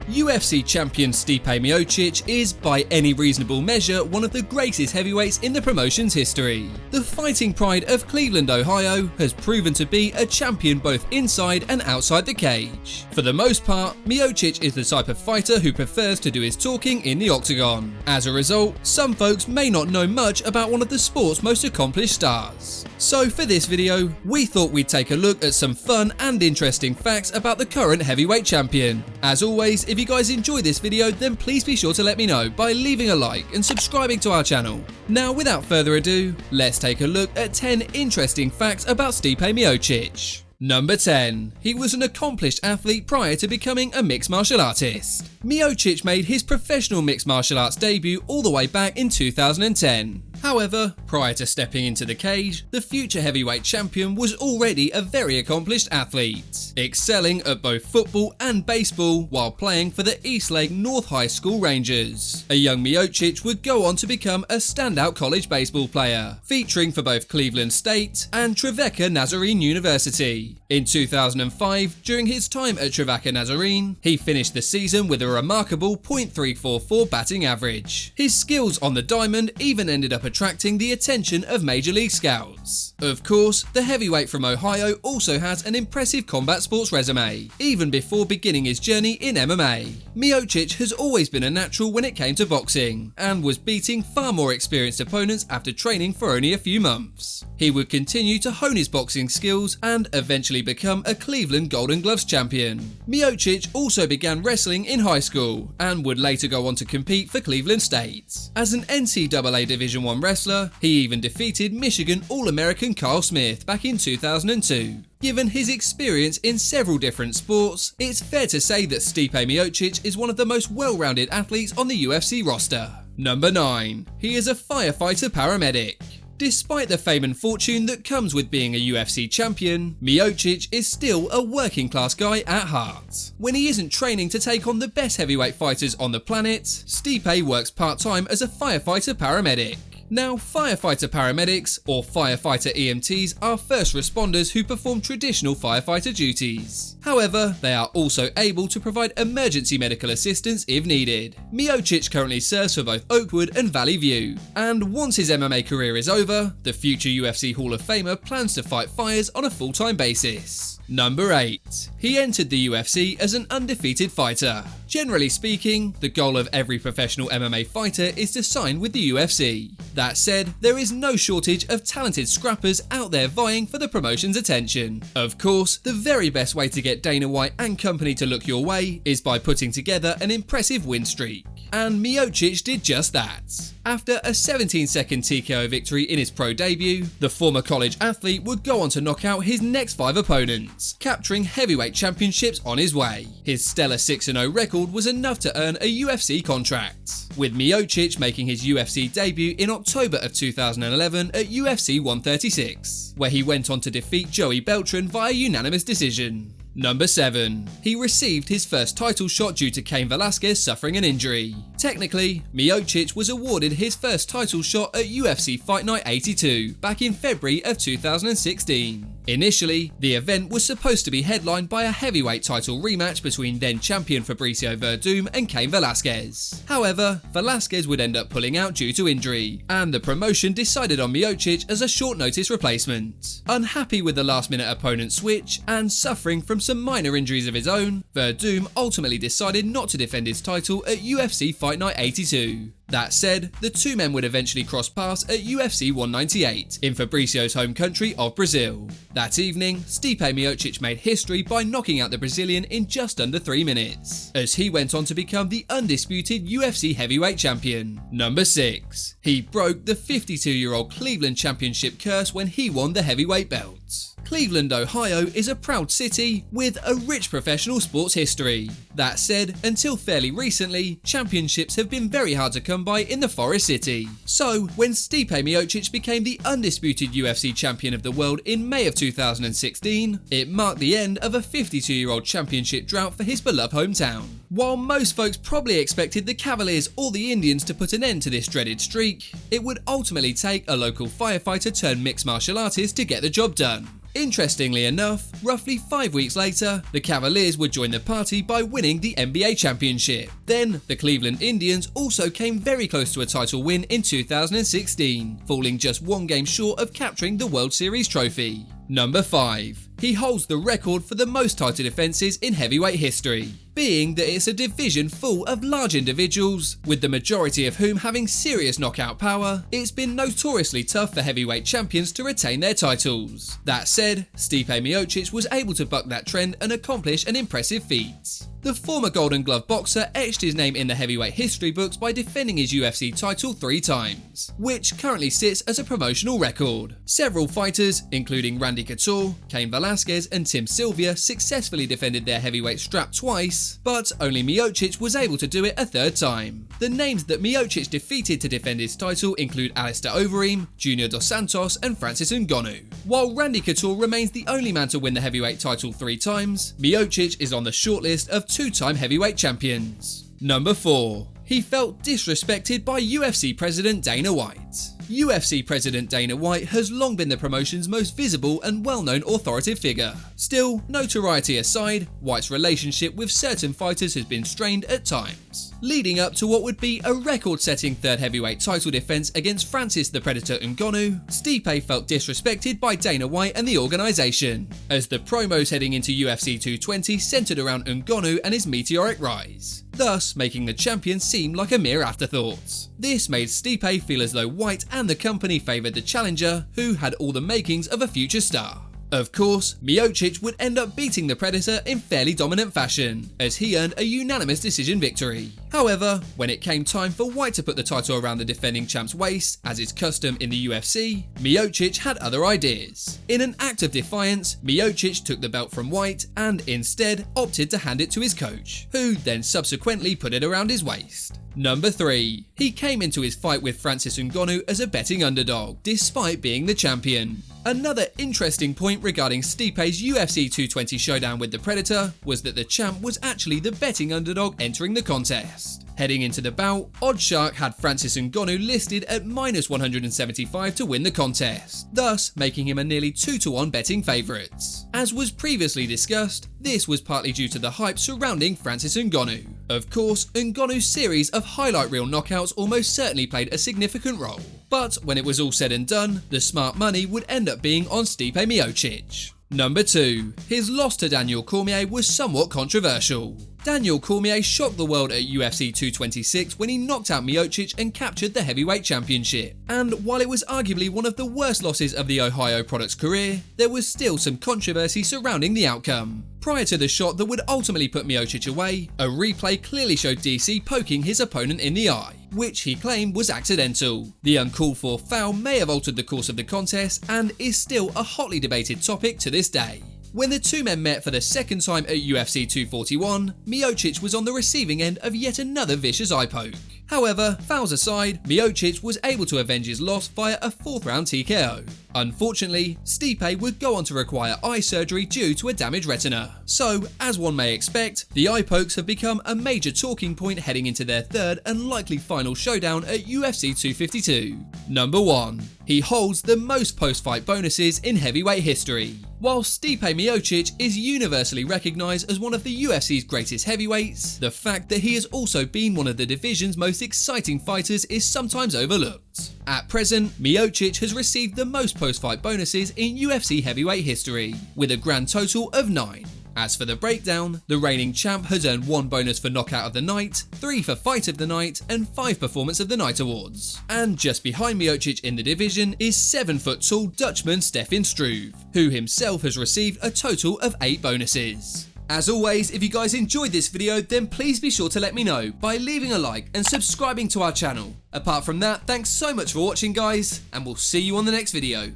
UFC champion Stipe Miocic is, by any reasonable measure, one of the greatest heavyweights in the promotion's history. The fighting pride of Cleveland, Ohio, has proven to be a champion both inside and outside the cage. For the most part, Miocic is the type of fighter who prefers to do his talking in the octagon. As a result, some folks may not know much about one of the sport's most accomplished stars. So for this video, we thought we'd take a look at some fun and interesting facts about the current heavyweight champion. As always, if you guys enjoy this video, then please be sure to let me know by leaving a like and subscribing to our channel. Now, without further ado, let's take a look at 10 interesting facts about Stipe Miocic. Number 10. He was an accomplished athlete prior to becoming a mixed martial artist. Miocic made his professional mixed martial arts debut all the way back in 2010. However, prior to stepping into the cage, the future heavyweight champion was already a very accomplished athlete, excelling at both football and baseball while playing for the Eastlake North High School Rangers. A young Miocic would go on to become a standout college baseball player, featuring for both Cleveland State and Trevecca Nazarene University. In 2005, during his time at Trevecca Nazarene, he finished the season with a remarkable .344 batting average. His skills on the diamond even ended up attracting the attention of Major League scouts. Of course, the heavyweight from Ohio also has an impressive combat sports resume, even before beginning his journey in MMA. Miocic has always been a natural when it came to boxing, and was beating far more experienced opponents after training for only a few months. He would continue to hone his boxing skills and eventually become a Cleveland Golden Gloves champion. Miocic also began wrestling in high school, and would later go on to compete for Cleveland State. As an NCAA Division I wrestler, he even defeated Michigan All-American Carl Smith back in 2002. Given his experience in several different sports, it's fair to say that Stipe Miocic is one of the most well-rounded athletes on the UFC roster. Number 9. He is a firefighter paramedic. Despite the fame and fortune that comes with being a UFC champion, Miocic is still a working class guy at heart. When he isn't training to take on the best heavyweight fighters on the planet, Stipe works part-time as a firefighter paramedic. Now, firefighter paramedics, or firefighter EMTs, are first responders who perform traditional firefighter duties. However, they are also able to provide emergency medical assistance if needed. Miocic currently serves for both Oakwood and Valley View, and once his MMA career is over, the future UFC Hall of Famer plans to fight fires on a full-time basis. Number 8. He entered the UFC as an undefeated fighter. Generally speaking, the goal of every professional MMA fighter is to sign with the UFC. That said, there is no shortage of talented scrappers out there vying for the promotion's attention. Of course, the very best way to get Dana White and company to look your way is by putting together an impressive win streak. And Miocic did just that. After a 17-second TKO victory in his pro debut, the former college athlete would go on to knock out his next 5 opponents, capturing heavyweight championships on his way. His stellar 6-0 record was enough to earn a UFC contract, with Miocic making his UFC debut in October of 2011 at UFC 136, where he went on to defeat Joey Beltran via unanimous decision. Number 7. He received his first title shot due to Cain Velasquez suffering an injury. Technically, Miocic was awarded his first title shot at UFC Fight Night 82 back in February of 2016. Initially, the event was supposed to be headlined by a heavyweight title rematch between then champion Fabricio Werdum and Cain Velasquez. However, Velasquez would end up pulling out due to injury, and the promotion decided on Miocic as a short-notice replacement. Unhappy with the last-minute opponent switch, and suffering from some minor injuries of his own, Werdum ultimately decided not to defend his title at UFC Fight Night 82. That said, the two men would eventually cross paths at UFC 198 in Fabricio's home country of Brazil. That evening, Stipe Miocic made history by knocking out the Brazilian in just under 3 minutes, as he went on to become the undisputed UFC heavyweight champion. Number 6. He broke the 52-year-old Cleveland championship curse when he won the heavyweight belt. Cleveland, Ohio is a proud city with a rich professional sports history. That said, until fairly recently, championships have been very hard to come by in the Forest City. So, when Stipe Miocic became the undisputed UFC champion of the world in May of 2016, it marked the end of a 52-year-old championship drought for his beloved hometown. While most folks probably expected the Cavaliers or the Indians to put an end to this dreaded streak, it would ultimately take a local firefighter turned mixed martial artist to get the job done. Interestingly enough, roughly 5 weeks later, the Cavaliers would join the party by winning the NBA championship. Then, the Cleveland Indians also came very close to a title win in 2016, falling just 1 game short of capturing the World Series trophy. Number 5. He holds the record for the most title defenses in heavyweight history, being that it's a division full of large individuals, with the majority of whom having serious knockout power. It's been notoriously tough for heavyweight champions to retain their titles. That said, Stipe Miocic was able to buck that trend and accomplish an impressive feat. The former Golden Glove boxer etched his name in the heavyweight history books by defending his UFC title 3 times, which currently sits as a promotional record. Several fighters, including Randy Couture, Cain Velasquez and Tim Sylvia, successfully defended their heavyweight strap twice, but only Miocic was able to do it a 3rd time. The names that Miocic defeated to defend his title include Alistair Overeem, Junior Dos Santos and Francis Ngannou. While Randy Couture remains the only man to win the heavyweight title 3 times, Miocic is on the shortlist of 2-time heavyweight champions. Number 4. He felt disrespected by UFC President Dana White. UFC President Dana White has long been the promotion's most visible and well-known authoritative figure. Still, notoriety aside, White's relationship with certain fighters has been strained at times, leading up to what would be a record-setting 3rd heavyweight title defense against Francis the Predator Ngannou. Stipe felt disrespected by Dana White and the organization, as the promos heading into UFC 220 centered around Ngannou and his meteoric rise, thus making the champion seem like a mere afterthought. This made Stipe feel as though White and the company favoured the challenger, who had all the makings of a future star. Of course, Miocic would end up beating the Predator in fairly dominant fashion, as he earned a unanimous decision victory. However, when it came time for White to put the title around the defending champ's waist, as is custom in the UFC, Miocic had other ideas. In an act of defiance, Miocic took the belt from White and instead opted to hand it to his coach, who then subsequently put it around his waist. Number 3. He came into his fight with Francis Ngannou as a betting underdog, despite being the champion. Another interesting point regarding Stipe's UFC 220 showdown with the Predator was that the champ was actually the betting underdog entering the contest. Heading into the bout, Oddshark had Francis Ngannou listed at -175 to win the contest, thus making him a nearly 2-to-1 betting favourite. As was previously discussed, this was partly due to the hype surrounding Francis Ngannou. Of course, Ngannou's series of highlight reel knockouts almost certainly played a significant role, but when it was all said and done, the smart money would end up being on Stipe Miocic. Number 2. His loss to Daniel Cormier was somewhat controversial. Daniel Cormier shocked the world at UFC 226 when he knocked out Miocic and captured the heavyweight championship. And while it was arguably one of the worst losses of the Ohio Product's career, there was still some controversy surrounding the outcome. Prior to the shot that would ultimately put Miocic away, a replay clearly showed DC poking his opponent in the eye, which he claimed was accidental. The uncalled for foul may have altered the course of the contest and is still a hotly debated topic to this day. When the two men met for the 2nd time at UFC 241, Miocic was on the receiving end of yet another vicious eye poke. However, fouls aside, Miocic was able to avenge his loss via a 4th round TKO. Unfortunately, Stipe would go on to require eye surgery due to a damaged retina. So, as one may expect, the eye pokes have become a major talking point heading into their 3rd and likely final showdown at UFC 252. Number 1. He holds the most post-fight bonuses in heavyweight history. While Stipe Miocic is universally recognised as one of the UFC's greatest heavyweights, the fact that he has also been one of the division's most exciting fighters is sometimes overlooked. At present, Miocic has received the most post-fight bonuses in UFC heavyweight history, with a grand total of 9. As for the breakdown, the reigning champ has earned 1 bonus for Knockout of the Night, 3 for Fight of the Night, and 5 Performance of the Night awards. And just behind Miocic in the division is 7-foot-tall Dutchman Stefan Struve, who himself has received a total of 8 bonuses. As always, if you guys enjoyed this video, then please be sure to let me know by leaving a like and subscribing to our channel. Apart from that, thanks so much for watching guys, and we'll see you on the next video.